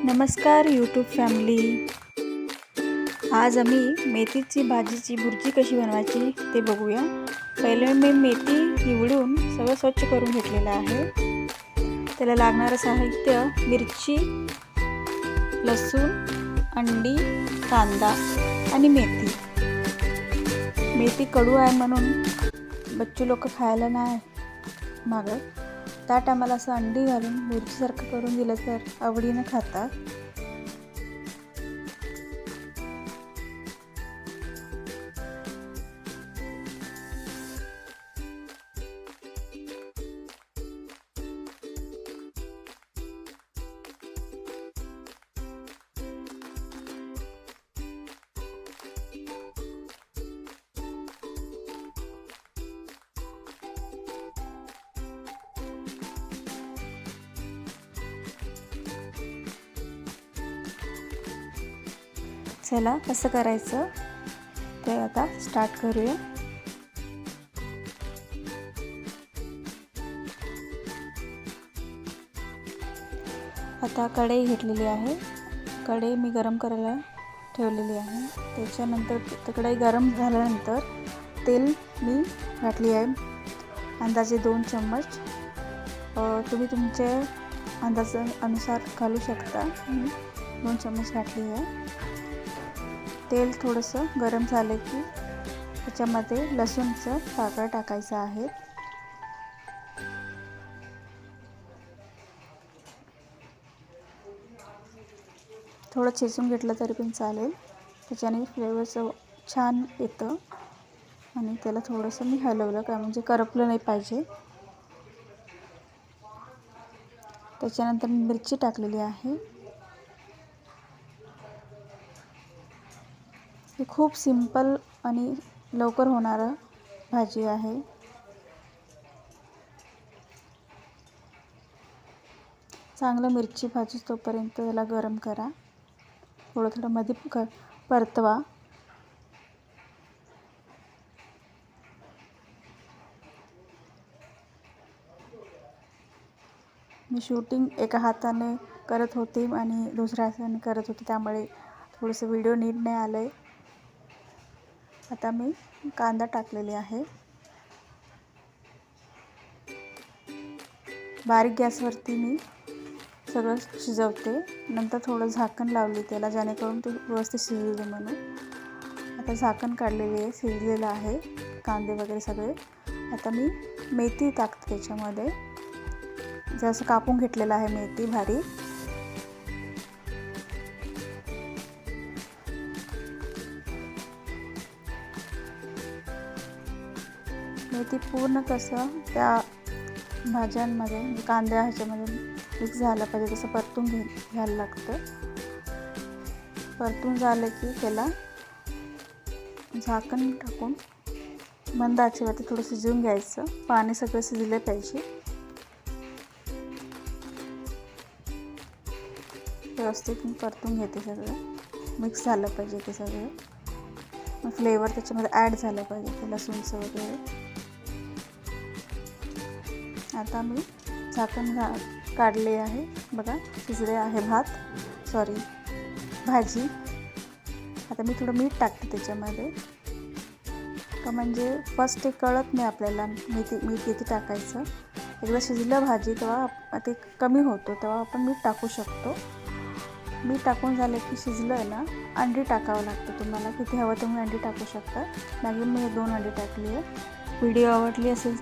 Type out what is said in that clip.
नमस्कार YouTube family. आज आम्ही मेथीची भाजीची भुर्जी कशी बनवायची ते बघूया. पहिले मी मेथी निवडून सगळं स्वच्छ करून घेतलेलं आहे. त्याला लागणारं साहित्य मिरची, लसूण, अंडी, कांदा आणि मेथी. मेथी कडू आहे म्हणून बच्चू लोक खायला नाही मागत. त्या टायमाला असं अंडी घालून भुर्जीसारखं करून दिलं तर आवडीनं खातात. चला कसं करायचं ते आता स्टार्ट करूया. आता कढई घेतलेली आहे. कढई मी गरम करायला ठेवलेली आहे. त्याच्यानंतर कढई गरम झाल्यानंतर तेल मी घातली आहे. अंदाजे 2 चम्मच. तुम्ही तुमच्या अंदाजानुसार घालू शकता. 2 चम्मच घातली आहे. तेल थोडंसं गरम झालं की त्याच्यामध्ये लसूणचं पाकळं टाकायचं आहे. थोडं चेचून घेतलं तरी पण चालेल. त्याच्याने फ्लेवरचं छान येतं. आणि त्याला थोडंसं मी हलवलं का म्हणजे करपलं नाही पाहिजे. त्याच्यानंतर मिरची टाकलेली आहे. ही खूप सिंपल आणि लवकर होणारं भाजी आहे. चांगलं मिरची भाजी तोपर्यंत त्याला गरम करा. थोडं मध्ये परतवा. मी शूटिंग एका हाताने करत होते आणि दुसऱ्या हाताने करत होते, त्यामुळे थोडंसं व्हिडिओ नीट नाही आलं आहे. आता मी कांदा टाकलेले आहे. बारीक गॅसवरती मी सगळं शिजवते. नंतर थोडं झाकण लावले त्याला, जेणेकरून ते व्यवस्थित शिजले म्हणून. आता झाकण काढलेले आहे, शिजलेलं आहे कांदे वगैरे सगळे. आता मी मेथी टाकते त्याच्यामध्ये. जसं कापून घेतलेलं आहे मेथी भारी. मेथी पूर्ण कसं त्या भाज्यांमध्ये म्हणजे कांद्या ह्याच्यामध्ये मिक्स झालं पाहिजे तसं परतून घ्यायला लागतं. परतून झालं की त्याला झाकण टाकून मंद आचेवरती थोडं शिजवून घ्यायचं. पाणी सगळं शिजलं पाहिजे. व्यवस्थित मी परतून घेते. सगळं मिक्स झालं पाहिजे ते सगळं. मग फ्लेवर त्याच्यामध्ये ॲड झालं पाहिजे ते लसूणचं वगैरे. आता मी झाकण काढले आहे. बघा शिजले आहे भाजी. आता मी थोडं मीठ टाकते त्याच्यामध्ये, का म्हणजे फर्स्ट ते कळत नाही आपल्याला मीठ किती टाकायचं. एकदा शिजलं भाजी तेव्हा ते कमी होतो, तेव्हा आपण मीठ टाकू शकतो. मीठ टाकून झालं की शिजलं आहे ना, अंडी टाकावं लागतं. तुम्हाला किती हवं तुम्ही अंडी टाकू शकता. मॅक्झिमम मी 2 अंडी टाकली आहे. व्हिडिओ आवडली असेल तर